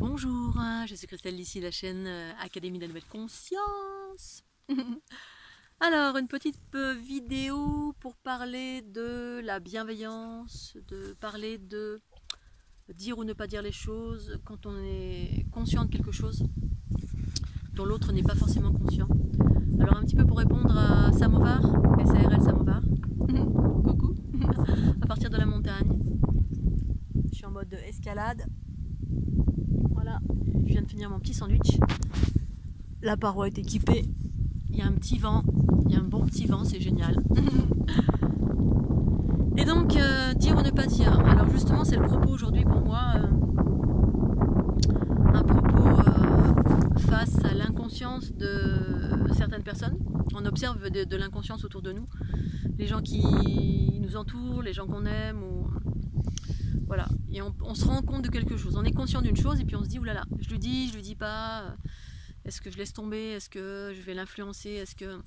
Bonjour, je suis Christelle d'ici la chaîne Académie de la Nouvelle Conscience. Alors, une petite vidéo pour parler de la bienveillance, de parler de dire ou ne pas dire les choses quand on est conscient de quelque chose dont l'autre n'est pas forcément conscient. Alors, un petit peu pour répondre à Samovar, SARL Samovar. Coucou, à partir de la montagne. Je suis en mode escalade. Voilà, je viens de finir mon petit sandwich. La paroi est équipée. Il y a un petit vent. Il y a un bon petit vent, c'est génial. Et donc, dire ou ne pas dire. Alors justement, c'est le propos aujourd'hui pour moi. Un propos face à l'inconscience de certaines personnes. On observe de l'inconscience autour de nous. Les gens qui nous entourent, les gens qu'on aime. Voilà, et on se rend compte de quelque chose. On est conscient d'une chose et puis on se dit, oulala, je lui dis pas, est-ce que je laisse tomber, est-ce que je vais l'influencer, est-ce que...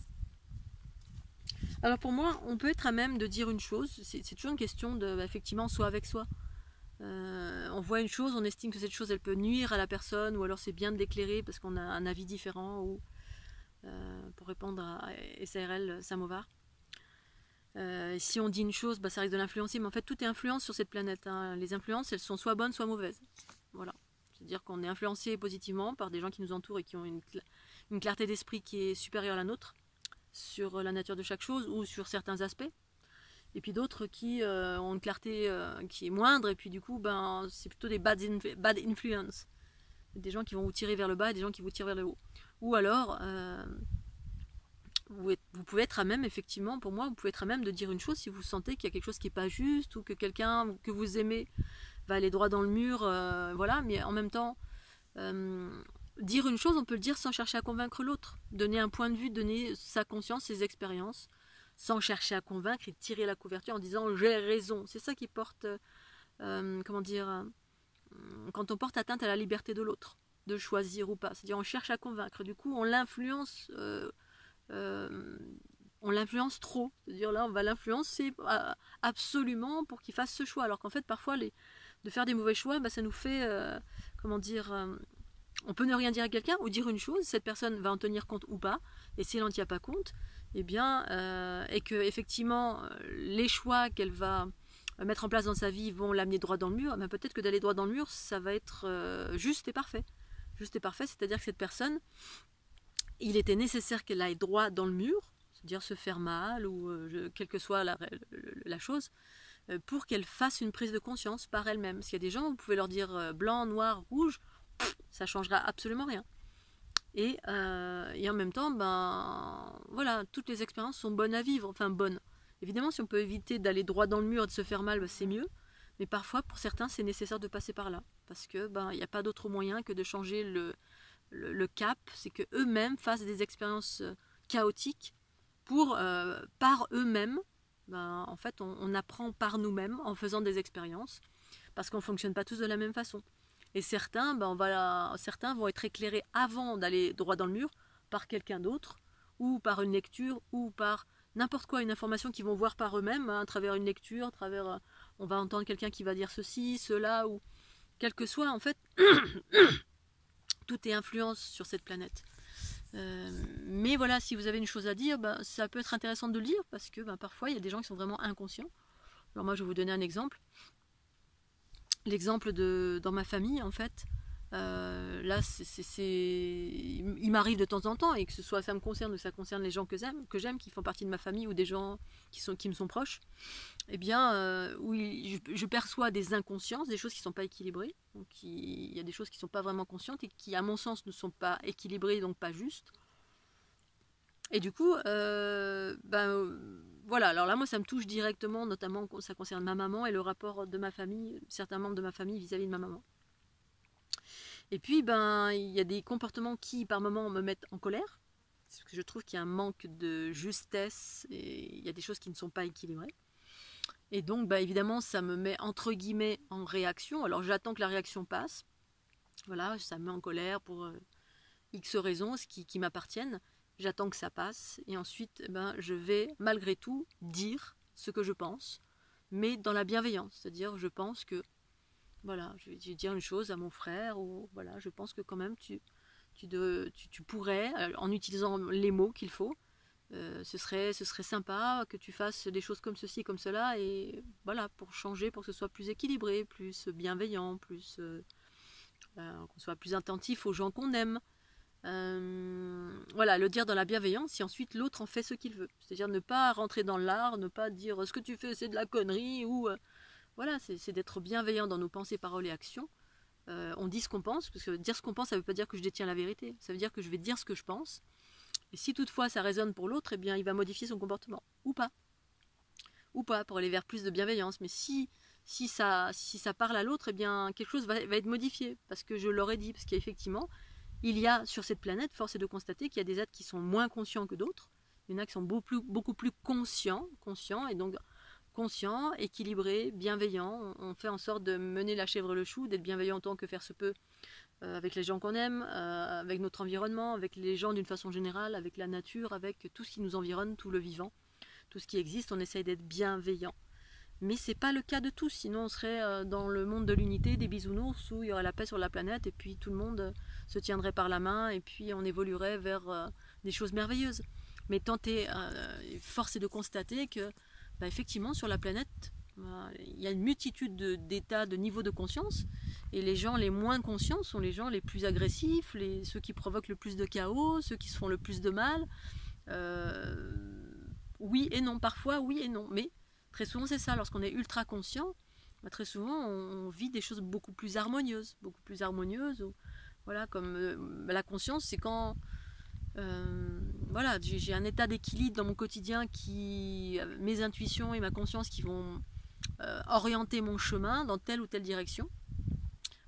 Alors pour moi, on peut être à même de dire une chose, c'est toujours une question de, effectivement, soi avec soi. On voit une chose, on estime que cette chose, elle peut nuire à la personne, ou alors c'est bien de l'éclairer parce qu'on a un avis différent, ou pour répondre à SARL Samovar. Si on dit une chose, ça risque de l'influencer, mais en fait tout est influence sur cette planète. Hein. Les influences, elles sont soit bonnes, soit mauvaises. Voilà. C'est-à-dire qu'on est influencé positivement par des gens qui nous entourent et qui ont une clarté d'esprit qui est supérieure à la nôtre, sur la nature de chaque chose ou sur certains aspects. Et puis d'autres qui ont une clarté qui est moindre, et puis du coup, c'est plutôt des bad influence. Des gens qui vont vous tirer vers le bas et des gens qui vous tirent vers le haut. Ou alors... vous pouvez être à même, effectivement, pour moi, vous pouvez être à même de dire une chose si vous sentez qu'il y a quelque chose qui n'est pas juste ou que quelqu'un que vous aimez va aller droit dans le mur, voilà, mais en même temps, dire une chose, on peut le dire sans chercher à convaincre l'autre, donner un point de vue, donner sa conscience, ses expériences, sans chercher à convaincre et tirer la couverture en disant j'ai raison. C'est ça qui porte, comment dire, quand on porte atteinte à la liberté de l'autre, de choisir ou pas. C'est-à-dire on cherche à convaincre, du coup on l'influence. On l'influence trop, c'est-à-dire là on va l'influencer absolument pour qu'il fasse ce choix, alors qu'en fait parfois de faire des mauvais choix, ça nous fait, comment dire, on peut ne rien dire à quelqu'un ou dire une chose, cette personne va en tenir compte ou pas, et si elle n'en tient pas compte, et que effectivement les choix qu'elle va mettre en place dans sa vie vont l'amener droit dans le mur, peut-être que d'aller droit dans le mur, ça va être juste et parfait, c'est-à-dire que cette personne, il était nécessaire qu'elle aille droit dans le mur, c'est-à-dire se faire mal ou quelle que soit la chose, pour qu'elle fasse une prise de conscience par elle-même. Parce qu'il y a des gens, vous pouvez leur dire blanc, noir, rouge, ça changera absolument rien. Et en même temps, voilà, toutes les expériences sont bonnes à vivre, enfin bonnes. Évidemment, si on peut éviter d'aller droit dans le mur et de se faire mal, c'est mieux. Mais parfois, pour certains, c'est nécessaire de passer par là. Parce que il n'y a pas d'autre moyen que de changer le cap, c'est que eux-mêmes fassent des expériences chaotiques pour par eux-mêmes. En fait, on apprend par nous-mêmes en faisant des expériences, parce qu'on ne fonctionne pas tous de la même façon. Et certains, certains vont être éclairés avant d'aller droit dans le mur par quelqu'un d'autre, ou par une lecture, ou par n'importe quoi, une information qu'ils vont voir par eux-mêmes, à travers une lecture, à travers, on va entendre quelqu'un qui va dire ceci, cela, ou quel que soit, en fait. Tout est influence sur cette planète. Mais voilà, si vous avez une chose à dire, ça peut être intéressant de le dire, parce que parfois il y a des gens qui sont vraiment inconscients. Alors moi je vais vous donner un exemple. L'exemple dans ma famille, en fait, là il m'arrive de temps en temps, et que ce soit ça me concerne ou ça concerne les gens que j'aime, qui font partie de ma famille, ou des gens qui me sont proches, oui, je perçois des inconsciences, des choses qui ne sont pas équilibrées. Donc il y a des choses qui ne sont pas vraiment conscientes et qui, à mon sens, ne sont pas équilibrées, donc pas justes. Et du coup, voilà, alors là, moi, ça me touche directement, notamment ça concerne ma maman et le rapport de ma famille, certains membres de ma famille vis-à-vis de ma maman. Et puis, il y a des comportements qui, par moments, me mettent en colère, parce que je trouve qu'il y a un manque de justesse et il y a des choses qui ne sont pas équilibrées. Et donc, évidemment, ça me met entre guillemets en réaction. Alors, j'attends que la réaction passe. Voilà, ça me met en colère pour X raisons, qui m'appartiennent. J'attends que ça passe. Et ensuite, je vais, malgré tout, dire ce que je pense, mais dans la bienveillance. C'est-à-dire, je pense que Voilà, je vais dire une chose à mon frère, ou voilà, je pense que quand même tu pourrais, en utilisant les mots qu'il faut, ce serait sympa que tu fasses des choses comme ceci, comme cela, et voilà, pour changer, pour que ce soit plus équilibré, plus bienveillant, plus qu'on soit plus attentif aux gens qu'on aime. Voilà, le dire dans la bienveillance, et ensuite l'autre en fait ce qu'il veut. C'est-à-dire ne pas rentrer dans l'art, ne pas dire ce que tu fais c'est de la connerie, ou voilà, c'est d'être bienveillant dans nos pensées, paroles et actions. On dit ce qu'on pense, parce que dire ce qu'on pense, ça ne veut pas dire que je détiens la vérité. Ça veut dire que je vais dire ce que je pense. Et si toutefois ça résonne pour l'autre, eh bien il va modifier son comportement. Ou pas. Ou pas, pour aller vers plus de bienveillance. Mais si ça parle à l'autre, eh bien quelque chose va être modifié. Parce que je l'aurais dit, parce qu'effectivement, il y a sur cette planète, force est de constater qu'il y a des êtres qui sont moins conscients que d'autres. Il y en a qui sont beaucoup plus conscients, et donc conscients, équilibrés, bienveillants. On fait en sorte de mener la chèvre le chou, d'être bienveillant autant que faire se peut avec les gens qu'on aime, avec notre environnement, avec les gens d'une façon générale, avec la nature, avec tout ce qui nous environne, tout le vivant, tout ce qui existe. On essaye d'être bienveillant. Mais c'est pas le cas de tous, sinon on serait dans le monde de l'unité, des bisounours, où il y aurait la paix sur la planète, et puis tout le monde se tiendrait par la main, et puis on évoluerait vers des choses merveilleuses. Mais force est de constater que, effectivement, sur la planète, il y a une multitude d'états, de niveaux de conscience, et les gens les moins conscients sont les gens les plus agressifs, ceux qui provoquent le plus de chaos, ceux qui se font le plus de mal. Oui et non, parfois oui et non, mais très souvent c'est ça, lorsqu'on est ultra conscient, très souvent on vit des choses beaucoup plus harmonieuses, ou, voilà, comme la conscience, c'est quand voilà, j'ai un état d'équilibre dans mon quotidien, mes intuitions et ma conscience qui vont orienter mon chemin dans telle ou telle direction,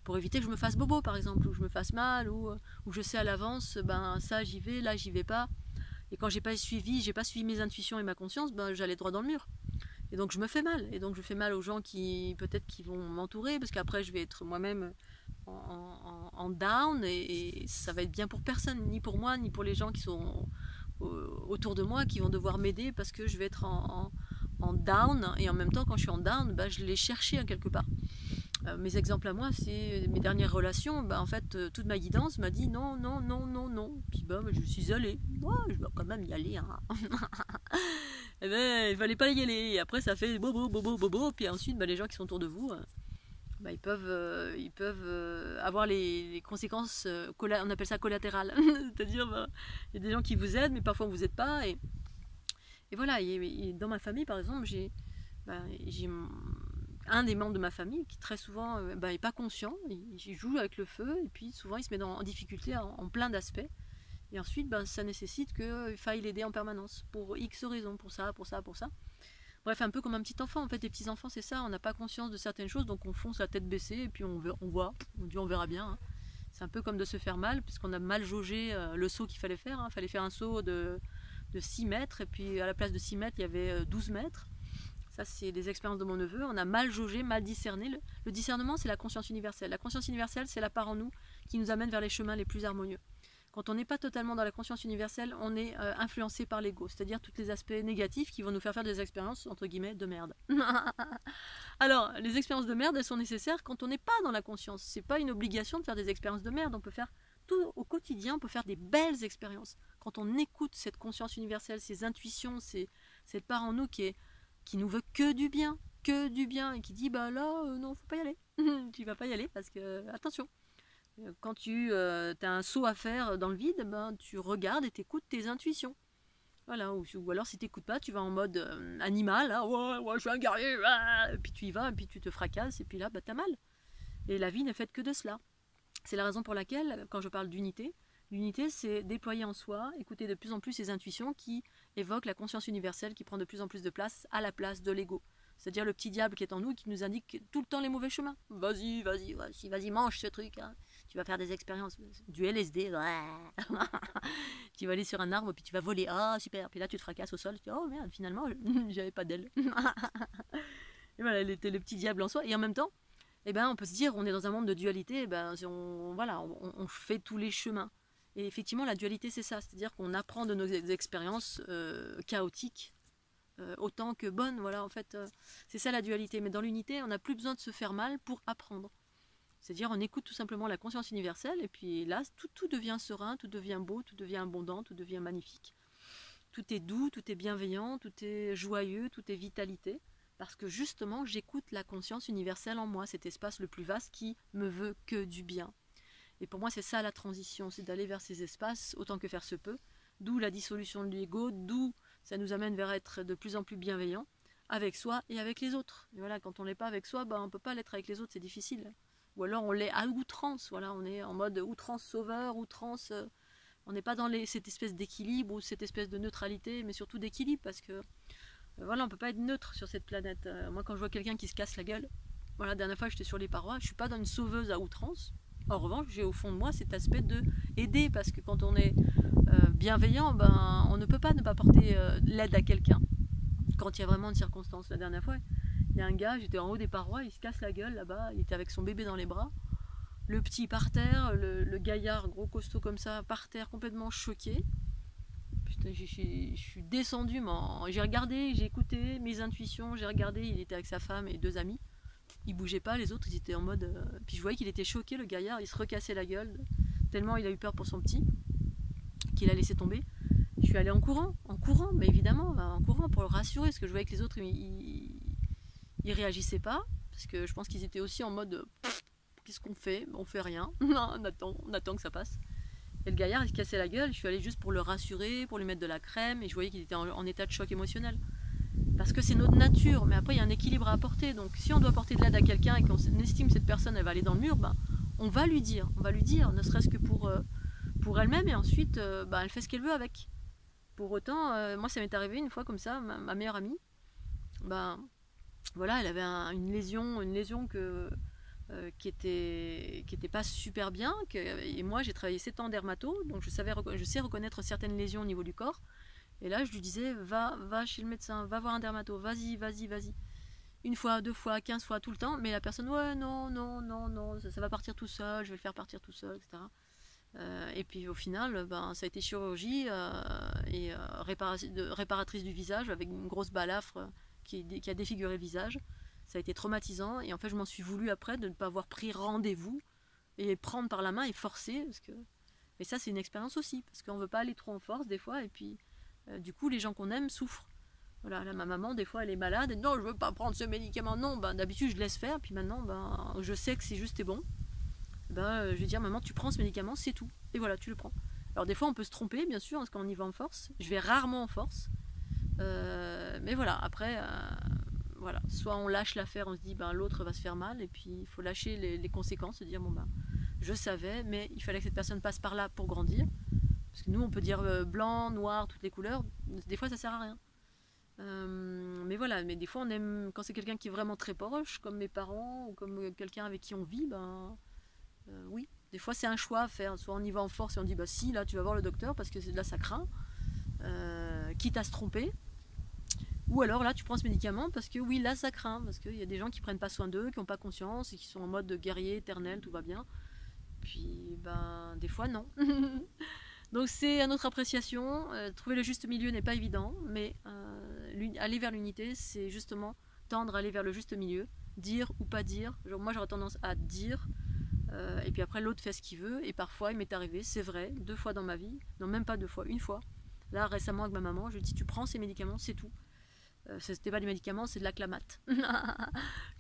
pour éviter que je me fasse bobo par exemple, ou je me fasse mal, ou je sais à l'avance, ça j'y vais, là j'y vais pas, et quand j'ai pas suivi mes intuitions et ma conscience, j'allais droit dans le mur. Et donc je me fais mal, et donc je fais mal aux gens qui vont m'entourer, parce qu'après je vais être moi-même en down, et ça va être bien pour personne, ni pour moi, ni pour les gens qui sont autour de moi, qui vont devoir m'aider, parce que je vais être en down, et en même temps quand je suis en down, je l'ai cherché quelque part. Mes exemples à moi, c'est mes dernières relations, en fait toute ma guidance m'a dit non, non, non, non, non, puis je suis allée, je dois quand même y aller, hein. Eh ben, il fallait pas y aller, et après ça fait bobo, bobo, bobo, puis ensuite les gens qui sont autour de vous, ils peuvent avoir les conséquences, on appelle ça collatérales, c'est-à-dire il y a des gens qui vous aident, mais parfois on vous aide pas, et voilà, et dans ma famille par exemple, j'ai un des membres de ma famille qui très souvent est pas conscient, il joue avec le feu, et puis souvent il se met en difficulté en plein d'aspects. Et ensuite, ça nécessite qu'il faille l'aider en permanence, pour X raisons, pour ça, pour ça, pour ça. Bref, un peu comme un petit enfant, en fait, les petits enfants, c'est ça, on n'a pas conscience de certaines choses, donc on fonce la tête baissée, et puis on voit, on verra bien. Hein. C'est un peu comme de se faire mal, puisqu'on a mal jaugé le saut qu'il fallait faire. Il fallait faire un saut de 6 mètres, et puis à la place de 6 mètres, il y avait 12 mètres. Ça, c'est des expériences de mon neveu. On a mal jaugé, mal discerné. Le discernement, c'est la conscience universelle. La conscience universelle, c'est la part en nous qui nous amène vers les chemins les plus harmonieux. Quand on n'est pas totalement dans la conscience universelle, on est influencé par l'ego, c'est-à-dire tous les aspects négatifs qui vont nous faire des expériences, entre guillemets, de merde. Alors, les expériences de merde, elles sont nécessaires quand on n'est pas dans la conscience. C'est pas une obligation de faire des expériences de merde, on peut faire tout au quotidien, on peut faire des belles expériences. Quand on écoute cette conscience universelle, ces intuitions, cette part en nous qui nous veut que du bien, et qui dit, non, faut pas y aller. Tu vas pas y aller parce que, attention. Quand tu as un saut à faire dans le vide, tu regardes et t'écoutes tes intuitions. Voilà, ou alors si t'écoutes pas, tu vas en mode animal, hein, ouais, je suis un guerrier, et puis tu y vas, et puis tu te fracasses, et puis là, t'as mal. Et la vie n'est faite que de cela. C'est la raison pour laquelle, quand je parle d'unité, l'unité, c'est déployer en soi, écouter de plus en plus ces intuitions qui évoquent la conscience universelle, qui prend de plus en plus de place à la place de l'ego. C'est-à-dire le petit diable qui est en nous, qui nous indique tout le temps les mauvais chemins. Vas-y, mange ce truc, hein. Tu vas faire des expériences, du LSD, tu vas aller sur un arbre, puis tu vas voler, super, puis là tu te fracasses au sol, tu dis, oh merde, finalement, j'avais pas d'ailes. Et voilà, le petit diable en soi, et en même temps, on peut se dire, on est dans un monde de dualité, on fait tous les chemins. Et effectivement, la dualité, c'est ça, c'est-à-dire qu'on apprend de nos expériences chaotiques, autant que bonnes, voilà, en fait, c'est ça la dualité. Mais dans l'unité, on n'a plus besoin de se faire mal pour apprendre. C'est-à-dire on écoute tout simplement la conscience universelle et puis là tout devient serein, tout devient beau, tout devient abondant, tout devient magnifique. Tout est doux, tout est bienveillant, tout est joyeux, tout est vitalité. Parce que justement j'écoute la conscience universelle en moi, cet espace le plus vaste qui me veut que du bien. Et pour moi c'est ça la transition, c'est d'aller vers ces espaces autant que faire se peut. D'où la dissolution de l'ego, d'où ça nous amène vers être de plus en plus bienveillant avec soi et avec les autres. Et voilà, quand on n'est pas avec soi, on ne peut pas l'être avec les autres, c'est difficile. Ou alors on l'est à outrance, voilà, on est en mode outrance sauveur, outrance... on n'est pas dans cette espèce d'équilibre ou cette espèce de neutralité, mais surtout d'équilibre, parce que voilà, on ne peut pas être neutre sur cette planète. Moi, quand je vois quelqu'un qui se casse la gueule, voilà, la dernière fois j'étais sur les parois, je ne suis pas dans une sauveuse à outrance. En revanche, j'ai au fond de moi cet aspect de aider, parce que quand on est bienveillant, on ne peut pas ne pas porter l'aide à quelqu'un. Quand il y a vraiment une circonstance, la dernière fois, il y a un gars, j'étais en haut des parois, il se casse la gueule là-bas, il était avec son bébé dans les bras. Le petit par terre, le gaillard gros costaud comme ça, par terre, complètement choqué. Putain, je suis descendue, j'ai regardé, j'ai écouté mes intuitions, j'ai regardé, il était avec sa femme et 2 amis. Il bougeait pas, les autres ils étaient en mode... Puis je voyais qu'il était choqué, le gaillard, il se recassait la gueule, tellement il a eu peur pour son petit, qu'il a laissé tomber. Je suis allée en courant, mais évidemment, en courant pour le rassurer, parce que je voyais que les autres, ils réagissaient pas, parce que je pense qu'ils étaient aussi en mode... Qu'est-ce qu'on fait? On fait rien, on attend que ça passe. Et le gaillard, il se cassait la gueule, je suis allée juste pour le rassurer, pour lui mettre de la crème, et je voyais qu'il était en état de choc émotionnel. Parce que c'est notre nature, mais après il y a un équilibre à apporter, donc si on doit apporter de l'aide à quelqu'un et qu'on estime que cette personne elle va aller dans le mur, on va lui dire, ne serait-ce que pour elle-même, et ensuite elle fait ce qu'elle veut avec. Pour autant, moi ça m'est arrivé une fois comme ça, ma meilleure amie, voilà, elle avait une lésion qui était pas super bien, et moi j'ai travaillé 7 ans en dermato, donc je sais reconnaître certaines lésions au niveau du corps, et là je lui disais va chez le médecin, va voir un dermato, vas-y, une fois, 2 fois, 15 fois, tout le temps, mais la personne ouais non, ça va partir tout seul, je vais le faire partir tout seul, etc. Et puis au final ça a été chirurgie et réparatrice du visage avec une grosse balafre qui a défiguré le visage. Ça a été traumatisant, et en fait je m'en suis voulu après de ne pas avoir pris rendez-vous et prendre par la main et forcer, parce que... Mais ça c'est une expérience aussi, parce qu'on ne veut pas aller trop en force des fois, et puis du coup les gens qu'on aime souffrent. Voilà, là, ma maman des fois elle est malade, et non je veux pas prendre ce médicament, non, d'habitude je laisse faire, puis maintenant je sais que c'est juste et bon, je vais dire maman tu prends ce médicament, c'est tout, et voilà tu le prends. Alors des fois on peut se tromper bien sûr, parce qu'on y va en force, je vais rarement en force, mais voilà, après... Voilà, soit on lâche l'affaire, on se dit l'autre va se faire mal, et puis il faut lâcher les conséquences, se dire je savais, mais il fallait que cette personne passe par là pour grandir, parce que nous on peut dire blanc, noir, toutes les couleurs, des fois ça sert à rien. Mais voilà, mais des fois on aime, quand c'est quelqu'un qui est vraiment très proche, comme mes parents, ou comme quelqu'un avec qui on vit, oui, des fois c'est un choix à faire, soit on y va en force et on dit si, là tu vas voir le docteur, parce que là ça craint, quitte à se tromper. Ou alors là tu prends ce médicament parce que oui là ça craint, parce qu'il y a des gens qui prennent pas soin d'eux, qui n'ont pas conscience et qui sont en mode guerrier éternel, tout va bien. Puis des fois non. Donc c'est à notre appréciation, trouver le juste milieu n'est pas évident, mais aller vers l'unité c'est justement tendre à aller vers le juste milieu, dire ou pas dire. Genre, moi j'aurais tendance à dire, et puis après l'autre fait ce qu'il veut, et parfois il m'est arrivé, c'est vrai, 2 fois dans ma vie, non même pas 2 fois, 1 fois. Là récemment avec ma maman, je lui ai dit tu prends ces médicaments, c'est tout. C'était pas des médicaments, c'est de la clamate.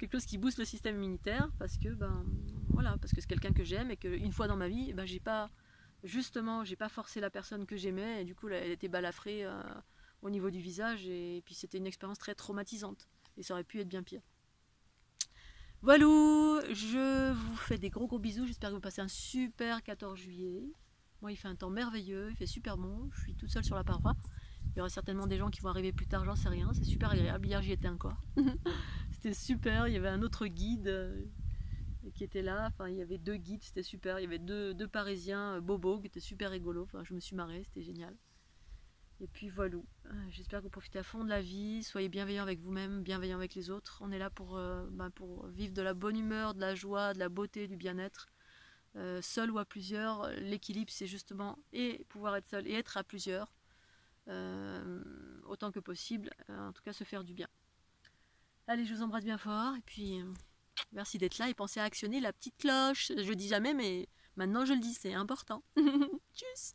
Quelque chose qui booste le système immunitaire, parce que parce que c'est quelqu'un que j'aime, et qu'une fois dans ma vie, j'ai pas forcé la personne que j'aimais, et du coup elle était balafrée au niveau du visage, et puis c'était une expérience très traumatisante, et ça aurait pu être bien pire. Voilà, je vous fais des gros bisous, j'espère que vous passez un super 14 juillet. Moi il fait un temps merveilleux, il fait super bon, je suis toute seule sur la paroi. Il y aura certainement des gens qui vont arriver plus tard, j'en sais rien, c'est super agréable. Hier j'y étais encore. C'était super, il y avait un autre guide qui était là, enfin il y avait 2 guides, c'était super. Il y avait deux Parisiens bobos qui étaient super rigolos, enfin je me suis marrée, c'était génial. Et puis voilà, j'espère que vous profitez à fond de la vie, soyez bienveillants avec vous-même, bienveillants avec les autres. On est là pour vivre de la bonne humeur, de la joie, de la beauté, du bien-être. Seul ou à plusieurs, l'équilibre c'est justement et pouvoir être seul et être à plusieurs. Autant que possible, en tout cas se faire du bien. Allez, je vous embrasse bien fort, et puis Merci d'être là et pensez à actionner la petite cloche. Je le dis jamais, mais maintenant je le dis, c'est important. Tchuss.